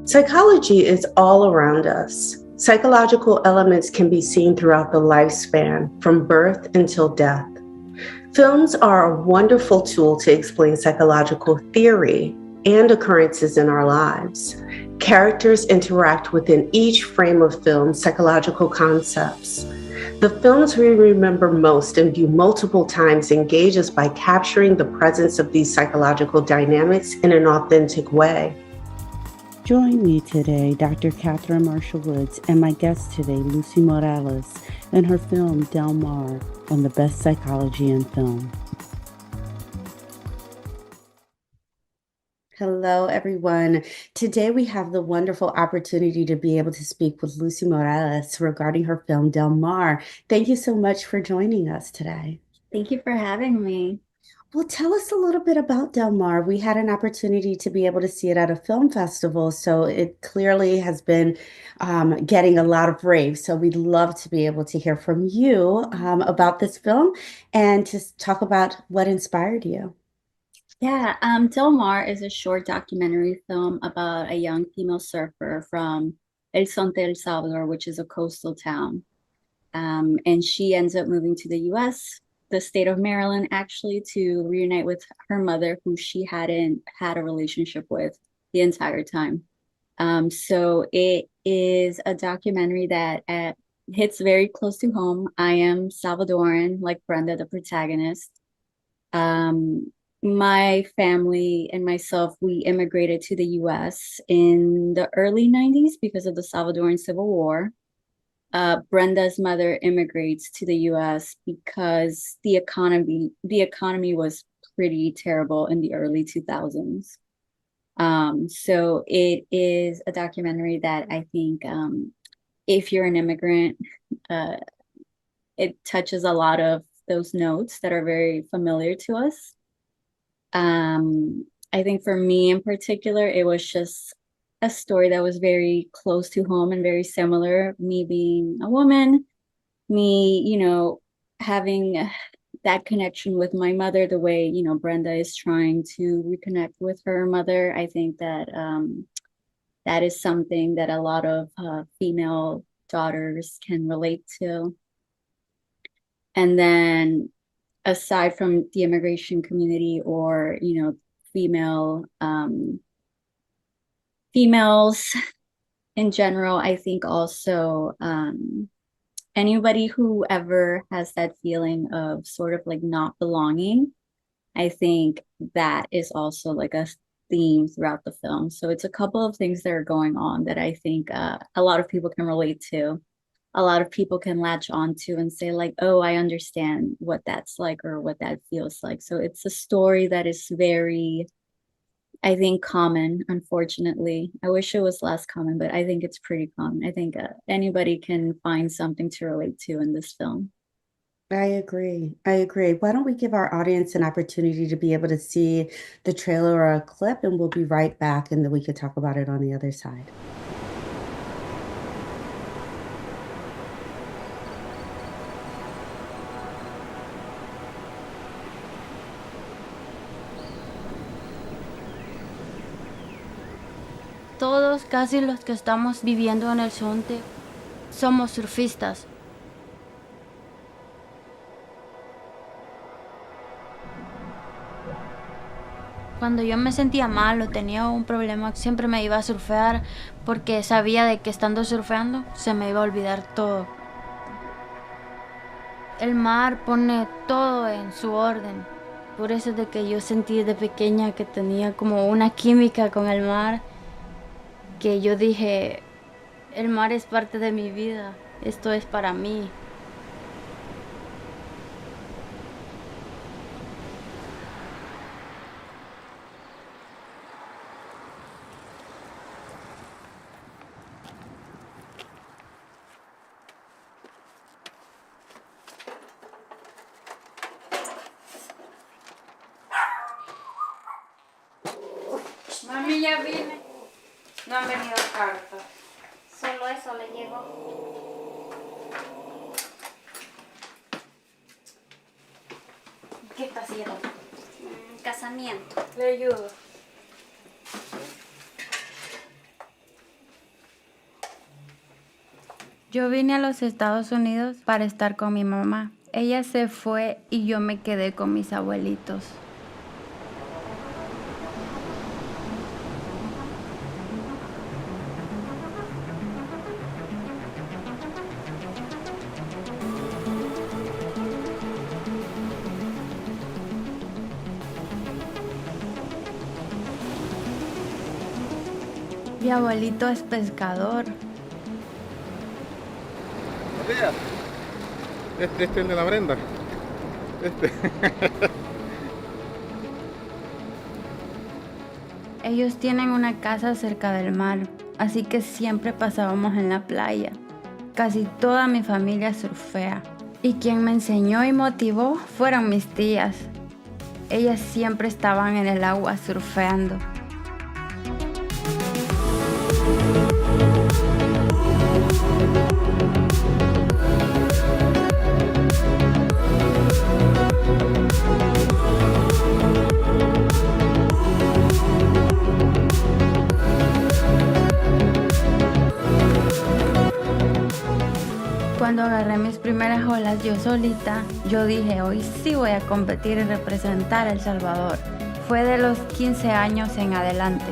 Psychology is all around us. Psychological elements can be seen throughout the lifespan, from birth until death. Films are a wonderful tool to explain psychological theory and occurrences in our lives. Characters interact within each frame of film psychological concepts. The films we remember most and view multiple times engage us by capturing the presence of these psychological dynamics in an authentic way. Join me today, Dr. Katherine Marshall Woods, and my guest today, Lucy Morales, in her film Del Mar on the best psychology in film. Hello, everyone. Today we have the wonderful opportunity to be able to speak with Lucy Morales regarding her film Del Mar. Thank you so much for joining us today. Thank you for having me. Well, tell us a little bit about Del Mar. We had an opportunity to be able to see it at a film festival, so it clearly has been getting a lot of rave. So we'd love to be able to hear from you about this film and to talk about what inspired you. Yeah, Del Mar is a short documentary film about a young female surfer from El Zonte, El Salvador, which is a coastal town. And she ends up moving to the US, the state of Maryland, actually, to reunite with her mother, who she hadn't had a relationship with the entire time. So it is a documentary that hits very close to home. I am Salvadoran, like Brenda, the protagonist. My family and myself, we immigrated to the US in the early 90s because of the Salvadoran Civil War. Brenda's mother immigrates to the US because the economy was pretty terrible in the early 2000s. So it is a documentary that I think if you're an immigrant, it touches a lot of those notes that are very familiar to us. I think for me in particular, it was just a story that was very close to home and very similar. Me being a woman, me, having that connection with my mother, the way, Brenda is trying to reconnect with her mother. I think that that is something that a lot of female daughters can relate to. And then aside from the immigration community or, females in general, I think also anybody who ever has that feeling of sort of like not belonging, I think that is also like a theme throughout the film. So it's a couple of things that are going on that I think a lot of people can relate to. A lot of people can latch onto and say like, oh, I understand what that's like or what that feels like. So it's a story that is very, I think, common, unfortunately. I wish it was less common, but I think it's pretty common. I think anybody can find something to relate to in this film. I agree. Why don't we give our audience an opportunity to be able to see the trailer or a clip, and we'll be right back, and then we could talk about it on the other side. Todos, casi los que estamos viviendo en el Zonte, somos surfistas. Cuando yo me sentía mal o tenía un problema, siempre me iba a surfear porque sabía de que estando surfeando se me iba a olvidar todo. El mar pone todo en su orden. Por eso es de que yo sentí de pequeña que tenía como una química con el mar, que yo dije, el mar es parte de mi vida, esto es para mí. Mami, ya vine. No han venido cartas. Solo eso le llegó. ¿Qué está haciendo? Casamiento. Le ayudo. Yo vine a los Estados Unidos para estar con mi mamá. Ella se fue y yo me quedé con mis abuelitos. Mi abuelito es pescador. Días. Este es el de la Brenda. Este. Ellos tienen una casa cerca del mar, así que siempre pasábamos en la playa. Casi toda mi familia surfea. Y quien me enseñó y motivó fueron mis tías. Ellas siempre estaban en el agua surfeando. Cuando agarré mis primeras olas yo solita, yo dije, hoy sí voy a competir y representar a El Salvador. Fue de los 15 años en adelante.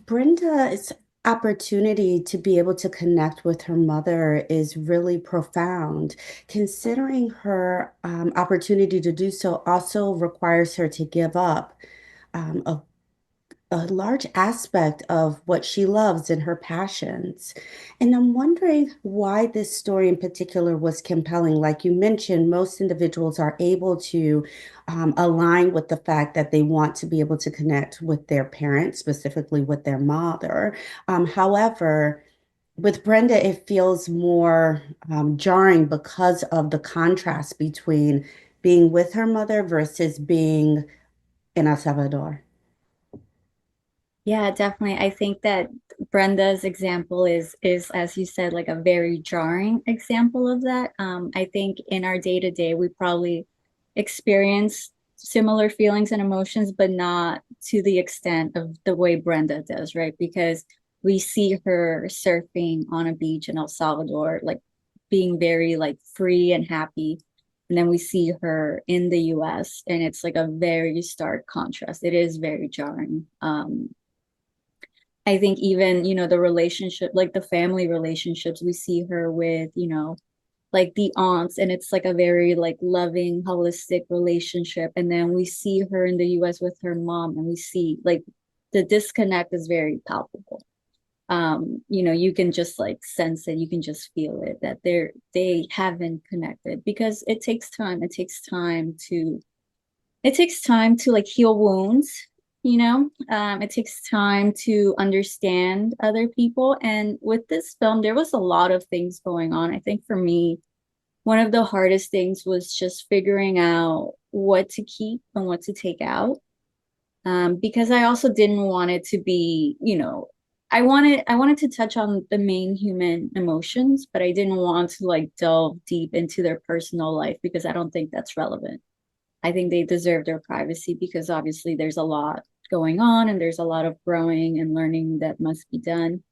Brenda's opportunity to be able to connect with her mother is really profound. Considering her opportunity to do so also requires her to give up um, a a large aspect of what she loves and her passions. And I'm wondering why this story in particular was compelling. Like you mentioned, most individuals are able to align with the fact that they want to be able to connect with their parents, specifically with their mother. However, with Brenda, it feels more jarring because of the contrast between being with her mother versus being in El Salvador. Yeah, definitely. I think that Brenda's example is as you said, like a very jarring example of that. I think in our day to day, we probably experience similar feelings and emotions, but not to the extent of the way Brenda does, right? Because we see her surfing on a beach in El Salvador, like being very like free and happy. And then we see her in the US, and it's like a very stark contrast. It is very jarring. I think even, the relationship, like the family relationships, we see her with, like the aunts, and it's like a very like loving, holistic relationship. And then we see her in the US with her mom, and we see like the disconnect is very palpable. You can just like sense it, you can just feel it that they haven't connected because it takes time. It takes time to like heal wounds. It takes time to understand other people. And with this film, there was a lot of things going on. I think for me, one of the hardest things was just figuring out what to keep and what to take out. Because I also didn't want it to be, I wanted to touch on the main human emotions, but I didn't want to like delve deep into their personal life because I don't think that's relevant. I think they deserve their privacy because obviously there's a lot going on and there's a lot of growing and learning that must be done,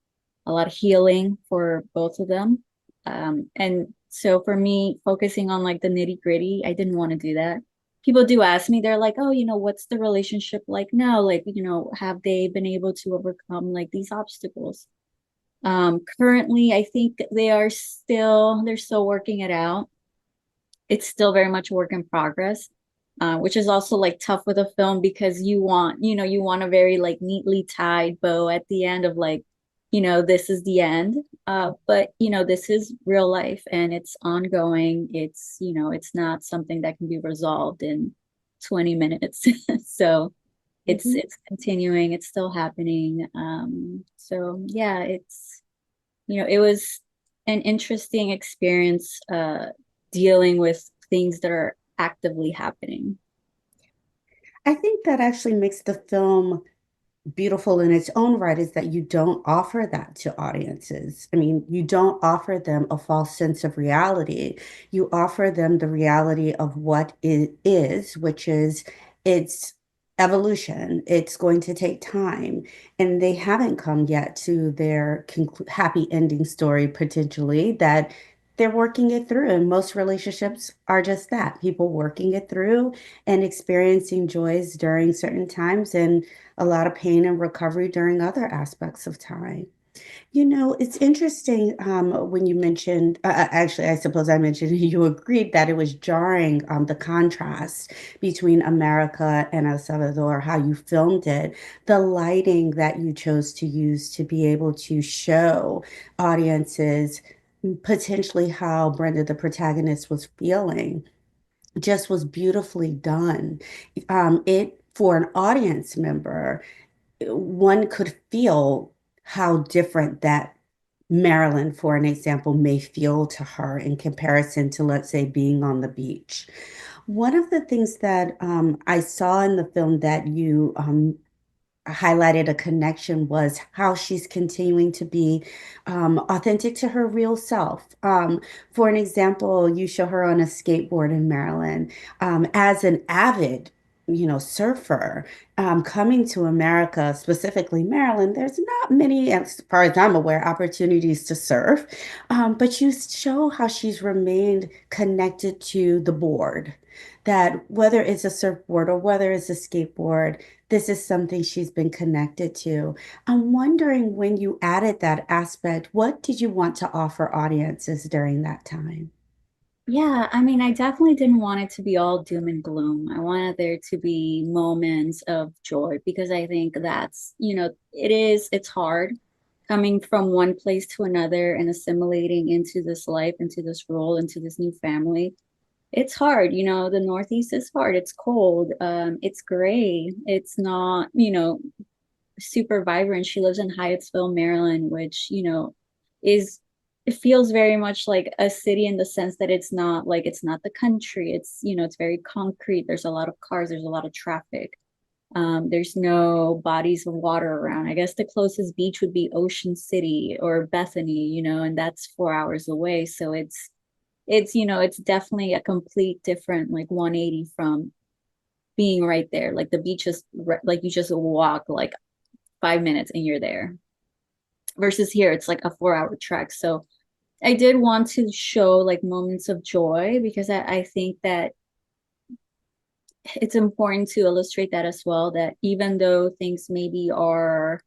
a lot of healing for both of them. And so for me, focusing on like the nitty gritty, I didn't want to do that. People do ask me, they're like, oh, what's the relationship like now? Like, have they been able to overcome like these obstacles? Currently, I think they're still working it out. It's still very much work in progress. Which is also like tough with a film because you want a very like neatly tied bow at the end of like, this is the end. But this is real life and it's ongoing. It's not something that can be resolved in 20 minutes. So it's continuing, it's still happening. So yeah, it was an interesting experience dealing with things that are actively happening. I think that actually makes the film beautiful in its own right is that you don't offer that to audiences. I mean, you don't offer them a false sense of reality. You offer them the reality of what it is, which is it's evolution. It's going to take time. And they haven't come yet to their happy ending story, potentially, that they're working it through. And most relationships are just that, people working it through and experiencing joys during certain times and a lot of pain and recovery during other aspects of time. You know, it's interesting when you mentioned, actually, I suppose I mentioned you agreed that it was jarring, the contrast between America and El Salvador, how you filmed it, the lighting that you chose to use to be able to show audiences potentially how Brenda, the protagonist, was feeling just was beautifully done. It for an audience member, one could feel how different that Maryland, for an example, may feel to her in comparison to, let's say, being on the beach. One of the things that I saw in the film that you highlighted a connection was how she's continuing to be authentic to her real self. For an example, you show her on a skateboard in Maryland as an avid, you know, surfer coming to America, specifically Maryland. There's not many, as far as I'm aware, opportunities to surf, but you show how she's remained connected to the board. That whether it's a surfboard or whether it's a skateboard, this is something she's been connected to. I'm wondering when you added that aspect, what did you want to offer audiences during that time? Yeah, I mean, I definitely didn't want it to be all doom and gloom. I wanted there to be moments of joy because I think that's, it's hard coming from one place to another and assimilating into this life, into this role, into this new family. It's hard, the Northeast is hard. It's cold. It's gray. It's not, super vibrant. She lives in Hyattsville, Maryland, which, is it feels very much like a city in the sense that it's not the country. It's, it's very concrete. There's a lot of cars, there's a lot of traffic. There's no bodies of water around. I guess the closest beach would be Ocean City or Bethany, and that's 4 hours away. So it's definitely a complete different like 180 from being right there. Like the beach is like you just walk like 5 minutes and you're there. Versus here, it's like a 4 hour trek. So I did want to show like moments of joy because I think that it's important to illustrate that as well, that even though things maybe are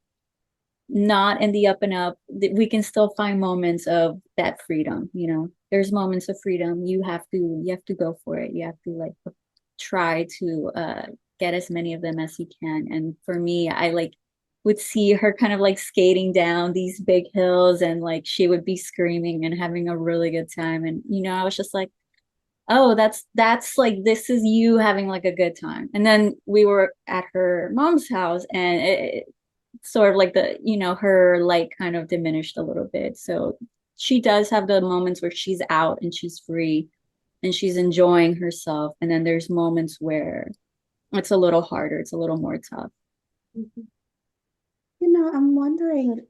not in the up and up, we can still find moments of that freedom. There's moments of freedom. You have to go for it. You have to like try to get as many of them as you can. And for me, I like would see her kind of like skating down these big hills and like she would be screaming and having a really good time. And I was just like, oh, that's like this is you having like a good time. And then we were at her mom's house and it sort of like her light kind of diminished a little bit. So she does have the moments where she's out and she's free and she's enjoying herself. And then there's moments where it's a little harder, it's a little more tough. Mhm. You know, I'm wondering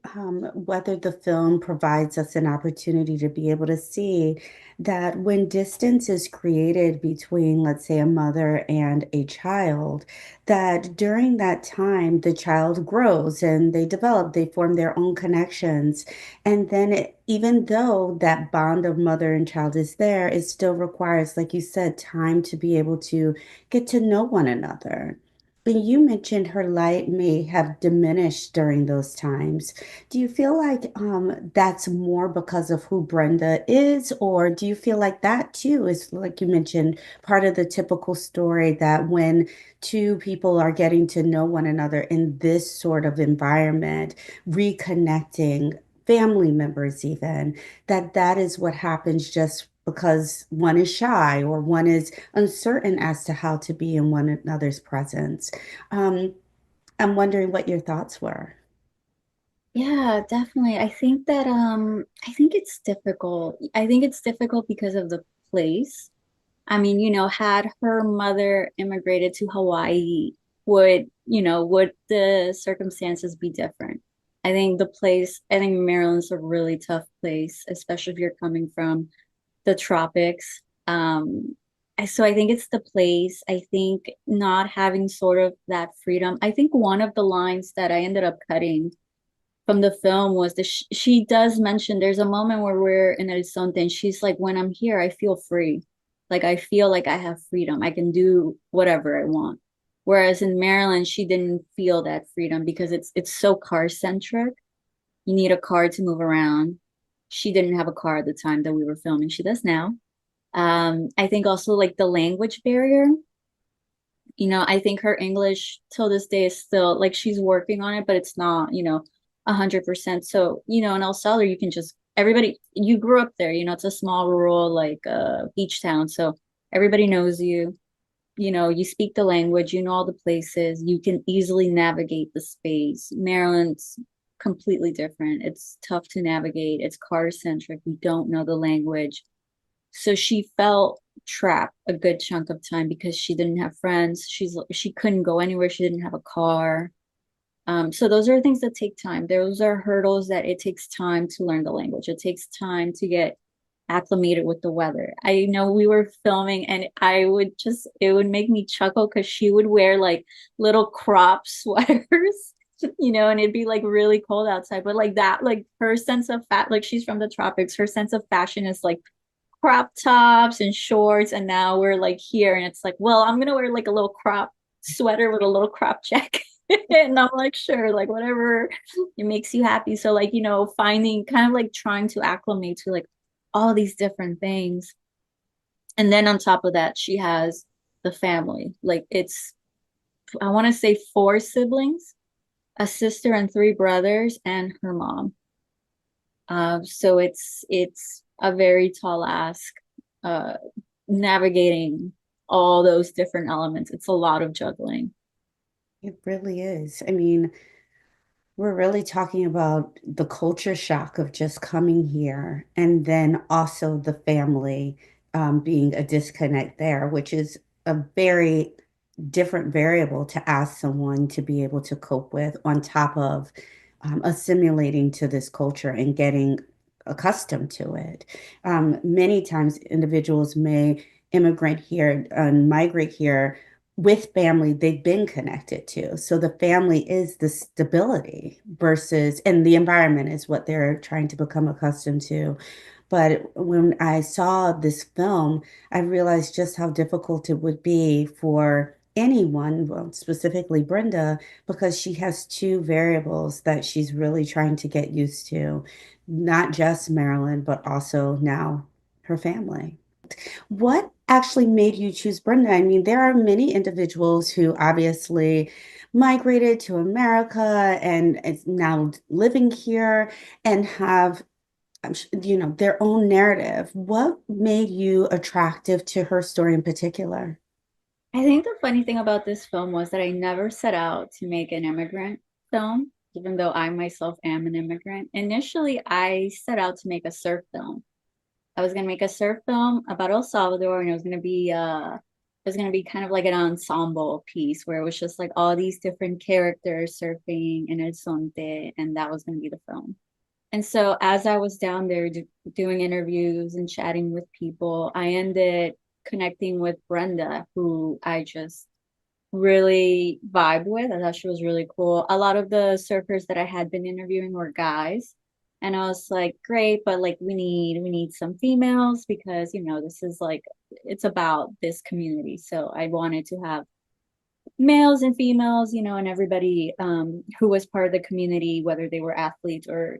whether the film provides us an opportunity to be able to see that when distance is created between, let's say, a mother and a child, that during that time, the child grows and they develop, they form their own connections. And then, even though that bond of mother and child is there, it still requires, like you said, time to be able to get to know one another. When you mentioned her light may have diminished during those times, do you feel like that's more because of who Brenda is, or do you feel like that too is, like you mentioned, part of the typical story that when two people are getting to know one another in this sort of environment, reconnecting, family members even, that is what happens just because one is shy or one is uncertain as to how to be in one another's presence. Um, I'm wondering what your thoughts were. Yeah, definitely. I think it's difficult. I think it's difficult because of the place. I mean, had her mother immigrated to Hawaii, would the circumstances be different? I think Maryland's a really tough place, especially if you're coming from the tropics. So I think it's the place. I think not having sort of that freedom. I think one of the lines that I ended up cutting from the film was she does mention there's a moment where we're in El Sonte and she's like, when I'm here, I feel free. Like I feel like I have freedom. I can do whatever I want. Whereas in Maryland, she didn't feel that freedom because it's so car centric. You need a car to move around. She didn't have a car at the time that we were filming. She does now. I think also like the language barrier. I think her English till this day is still like she's working on it, but it's not, 100%. So, in El Salvador, you can just everybody you grew up there, it's a small rural like beach town. So everybody knows you, you speak the language, all the places, you can easily navigate the space. Maryland's completely different. It's tough to navigate. It's car centric. We don't know the language. So she felt trapped a good chunk of time because she didn't have friends. She couldn't go anywhere. She didn't have a car. So those are things that take time. Those are hurdles that it takes time to learn the language. It takes time to get acclimated with the weather. I know we were filming and it would make me chuckle because she would wear like little crop sweaters, and it'd be like really cold outside. But like that, like her sense of like she's from the tropics, her sense of fashion is like crop tops and shorts. And now we're like here and it's like, well, I'm gonna wear like a little crop sweater with a little crop jacket. And I'm like, sure, like whatever it makes you happy. So like, finding kind of like trying to acclimate to like all these different things. And then on top of that, she has the family. Like I want to say 4 siblings, a sister and 3 brothers, and her mom. So it's a very tall ask, navigating all those different elements. It's a lot of juggling. It really is. I mean, we're really talking about the culture shock of just coming here and then also the family being a disconnect there, which is a very different variable to ask someone to be able to cope with on top of assimilating to this culture and getting accustomed to it. Many times individuals may immigrate here and migrate here with family they've been connected to. So the family is the stability versus, and the environment is what they're trying to become accustomed to. But when I saw this film, I realized just how difficult it would be for anyone, well, specifically Brenda, because she has 2 variables that she's really trying to get used to, not just Maryland, but also now her family. What actually made you choose Brenda? I mean, there are many individuals who obviously migrated to America and is now living here and have, their own narrative. What made you attractive to her story in particular? I think the funny thing about this film was that I never set out to make an immigrant film, even though I myself am an immigrant. Initially, I set out to make a surf film. I was gonna make a surf film about El Salvador, and it was gonna be kind of like an ensemble piece where it was just like all these different characters surfing in El Sonte, and that was gonna be the film. And so as I was down there doing interviews and chatting with people, I ended connecting with Brenda, who I just really vibe with. I thought she was really cool. A lot of the surfers that I had been interviewing were guys. And I was like, great, but like we need some females because this is like it's about this community. So I wanted to have males and females, and everybody who was part of the community, whether they were athletes or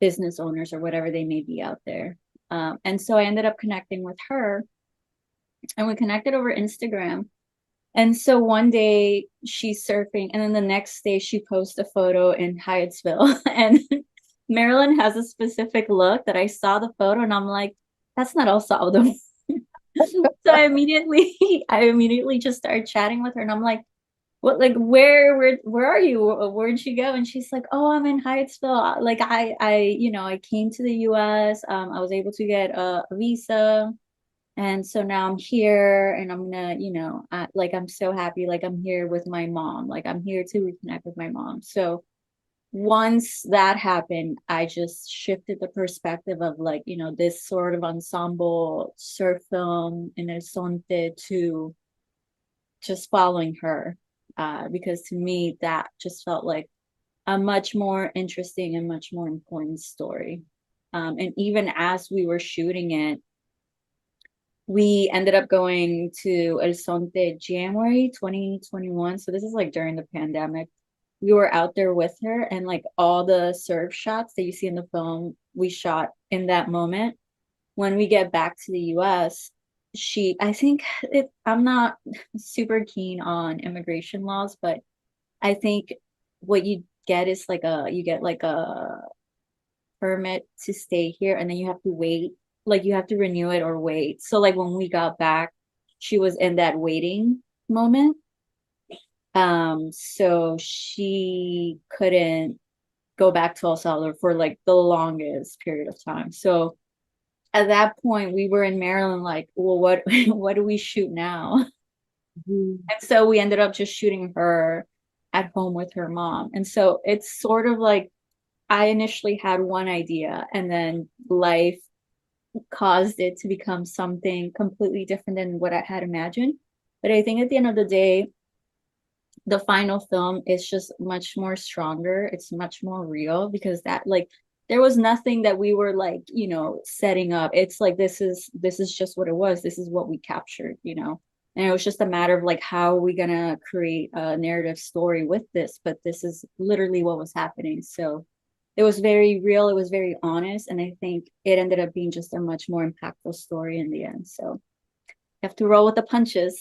business owners or whatever they may be out there. And so I ended up connecting with her and we connected over Instagram. And so one day she's surfing, and then the next day she posts a photo in Hyattsville. And Maryland has a specific look that I saw the photo, and I'm like, that's not El Salvador. So I immediately just started chatting with her, and I'm like, what, like, where are you? Where'd you go? And she's like, oh, I'm in Hyattsville. Like, I came to the U.S. I was able to get a visa. And so now I'm here and I'm gonna, like, I'm so happy. Like, I'm here with my mom. Like, I'm here to reconnect with my mom. So once that happened, I just shifted the perspective of, like, this sort of ensemble surf film in El Sonte to just following her. Because to me, that just felt like a much more interesting and much more important story. And even as we were shooting it, we ended up going to El Sonte January 2021. So this is like during the pandemic. We were out there with her, and like all the surf shots that you see in the film, we shot in that moment. When we get back to the US, I think I'm not super keen on immigration laws, but I think what you get is you get like a permit to stay here, and then you have to wait, like you have to renew it or wait. So like when we got back, she was in that waiting moment. So she couldn't go back to El Salvador for like the longest period of time. So at that point we were in Maryland, like, well, what what do we shoot now? Mhm. And so we ended up just shooting her at home with her mom. And so it's sort of like I initially had one idea, and then life caused it to become something completely different than what I had imagined. But I think at the end of the day, the final film is just much more stronger. It's much more real, because that, like, there was nothing that we were like, setting up. It's like this is just what it was. This is what we captured, And it was just a matter of like, how are we gonna create a narrative story with this? But this is literally what was happening. So it was very real, it was very honest, and I think it ended up being just a much more impactful story in the end. So you have to roll with the punches.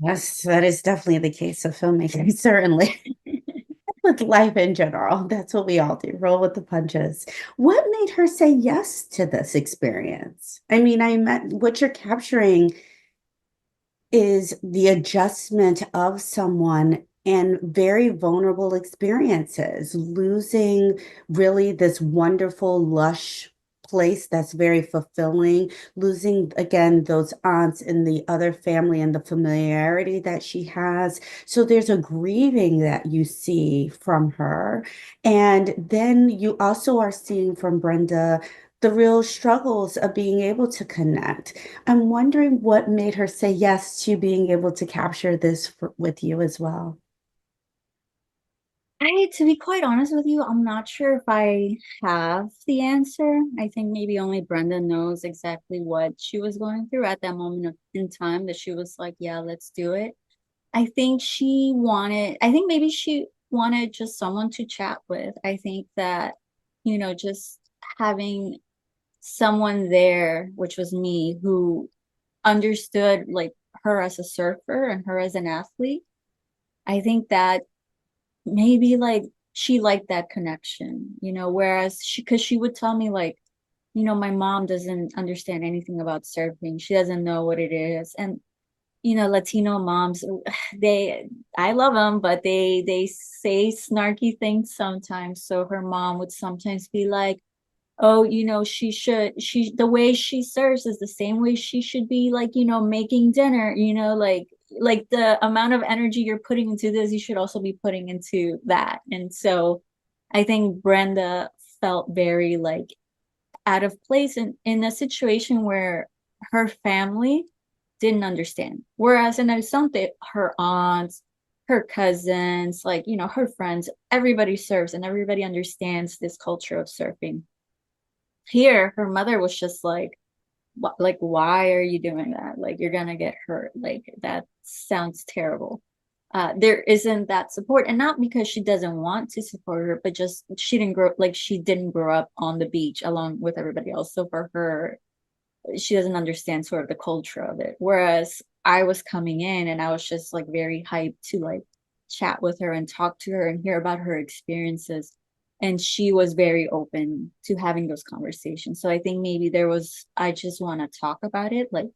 Yes, that is definitely the case of filmmaking, certainly. With life in general, that's what we all do, roll with the punches. What made her say yes to this experience? I mean, what you're capturing is the adjustment of someone and very vulnerable experiences, losing really this wonderful, lush place that's very fulfilling, losing again those aunts and the other family and the familiarity that she has. So there's a grieving that you see from her. And then you also are seeing from Brenda the real struggles of being able to connect. I'm wondering what made her say yes to being able to capture this with you as well. To be quite honest with you, I'm not sure if I have the answer. I think maybe only Brenda knows exactly what she was going through at that moment in time, that she was like, yeah, let's do it. I think maybe she wanted just someone to chat with. I think that, just having someone there, which was me, who understood like her as a surfer and her as an athlete. I think that maybe like she liked that connection, whereas because she would tell me like, my mom doesn't understand anything about surfing. She doesn't know what it is. And Latino moms, they I love them, but they say snarky things sometimes. So her mom would sometimes be like, oh, the way she serves is the same way she should be, like, making dinner, like the amount of energy you're putting into this, you should also be putting into that. And so I think Brenda felt very like out of place in a situation where her family didn't understand. Whereas in El Sonte, her aunts, her cousins, like, her friends, everybody serves and everybody understands this culture of surfing. Here, her mother was just like, like, why are you doing that? Like, you're gonna get hurt. Like, that sounds terrible. There isn't that support, and not because she doesn't want to support her, but just she didn't grow up on the beach along with everybody else. So for her, she doesn't understand sort of the culture of it. Whereas I was coming in and I was just like very hyped to like chat with her and talk to her and hear about her experiences. And she was very open to having those conversations. So I think maybe I just want to talk about it, like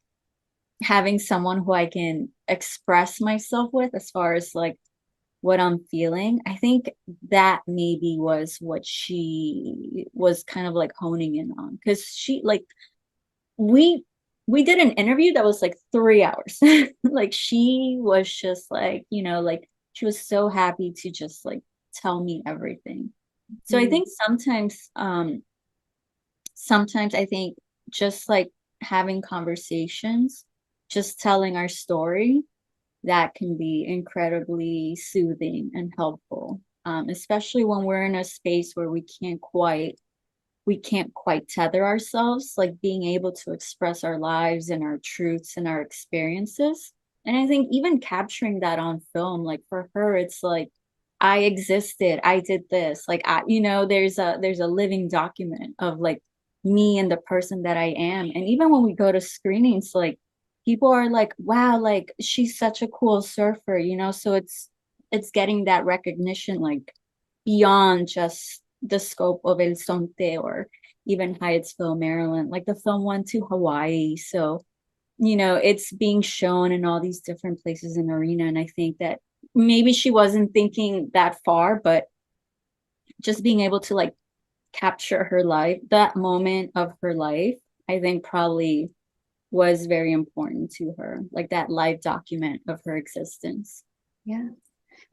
having someone who I can express myself with as far as like what I'm feeling. I think that maybe was what she was kind of like honing in on, because she like we we did an interview that was like 3 hours. Like she was just like, you know, like she was so happy to just like tell me everything. So I think sometimes I think just like having conversations, just telling our story, that can be incredibly soothing and helpful, especially when we're in a space where we can't quite tether ourselves, like being able to express our lives and our truths and our experiences. And I think even capturing that on film, like for her, it's like, I existed, I did this. Like you know, there's a living document of like me and the person that I am. And even when we go to screenings, like people are like, wow, like she's such a cool surfer, you know? So it's getting that recognition like beyond just the scope of El Sonte or even Hyattsville, Maryland. Like the film went to Hawaii. So, you know, it's being shown in all these different places in the arena. And I think that maybe she wasn't thinking that far, but just being able to like capture her life, that moment of her life, I think probably was very important to her, like that live document of her existence. Yeah.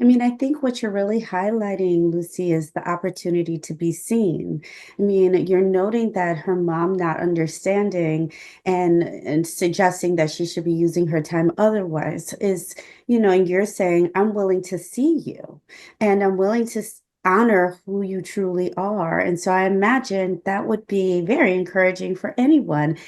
I mean, I think what you're really highlighting, Lucy, is the opportunity to be seen. I mean, you're noting that her mom not understanding and suggesting that she should be using her time otherwise is, you know, and you're saying, I'm willing to see you and I'm willing to honor who you truly are. And so I imagine that would be very encouraging for anyone.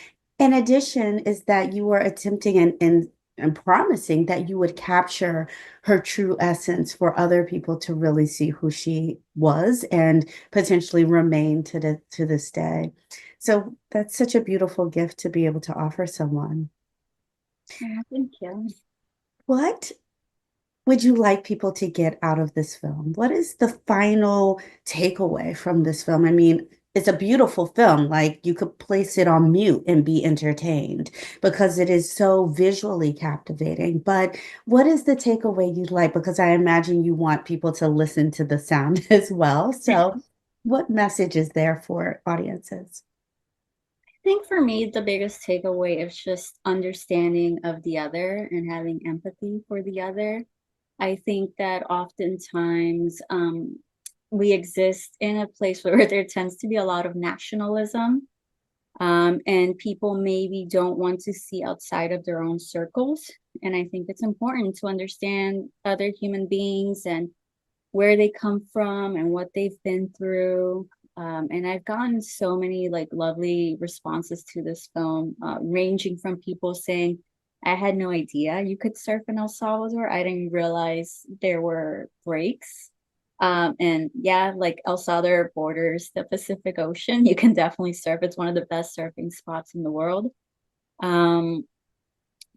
In addition, is that you were attempting and promising that you would capture her true essence for other people to really see who she was and potentially remain to this day. So that's such a beautiful gift to be able to offer someone. Yeah, thank you. What would you like people to get out of this film? What is the final takeaway from this film? I mean, it's a beautiful film. Like you could place it on mute and be entertained because it is so visually captivating. But what is the takeaway you'd like? Because I imagine you want people to listen to the sound as well. So, what message is there for audiences? I think for me, the biggest takeaway is just understanding of the other and having empathy for the other. I think that oftentimes we exist in a place where there tends to be a lot of nationalism, and people maybe don't want to see outside of their own circles. And I think it's important to understand other human beings and where they come from and what they've been through. And I've gotten so many like lovely responses to this film, ranging from people saying, I had no idea you could surf in El Salvador. I didn't realize there were breaks. And yeah, like El Salvador borders the Pacific Ocean. You can definitely surf. It's one of the best surfing spots in the world. Um,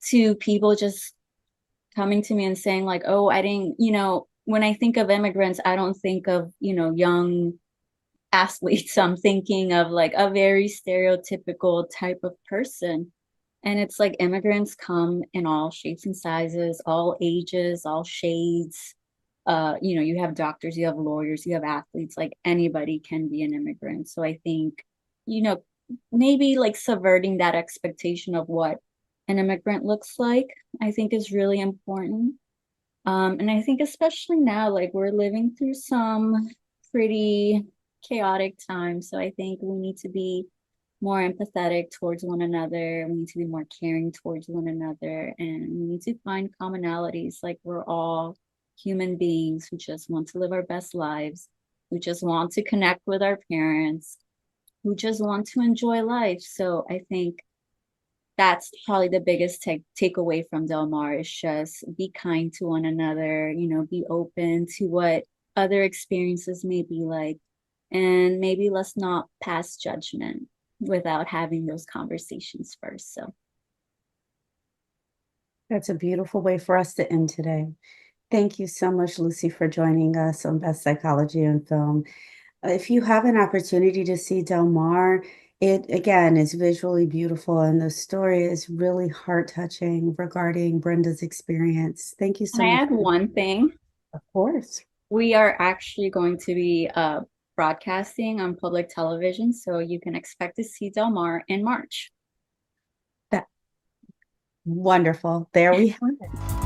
to people just coming to me and saying like, oh, I didn't, you know, when I think of immigrants, I don't think of, you know, young athletes. I'm thinking of like a very stereotypical type of person. And it's like immigrants come in all shapes and sizes, all ages, all shades. You know, you have doctors, you have lawyers, you have athletes, like anybody can be an immigrant. So I think, you know, maybe like subverting that expectation of what an immigrant looks like, I think is really important. And I think especially now, like we're living through some pretty chaotic times. So I think we need to be more empathetic towards one another. We need to be more caring towards one another. And we need to find commonalities. Like we're all human beings who just want to live our best lives, who just want to connect with our parents, who just want to enjoy life. So I think that's probably the biggest takeaway from Del Mar is just be kind to one another, you know, be open to what other experiences may be like, and maybe let's not pass judgment without having those conversations first. So That's a beautiful way for us to end today. Thank you so much, Lucy, for joining us on Best Psychology in Film. If you have an opportunity to see Del Mar, it again is visually beautiful and the story is really heart-touching regarding Brenda's experience. Thank you can so I much. add one thing? Of course. We are actually going to be broadcasting on public television, so you can expect to see Del Mar in March. Wonderful. There we have it.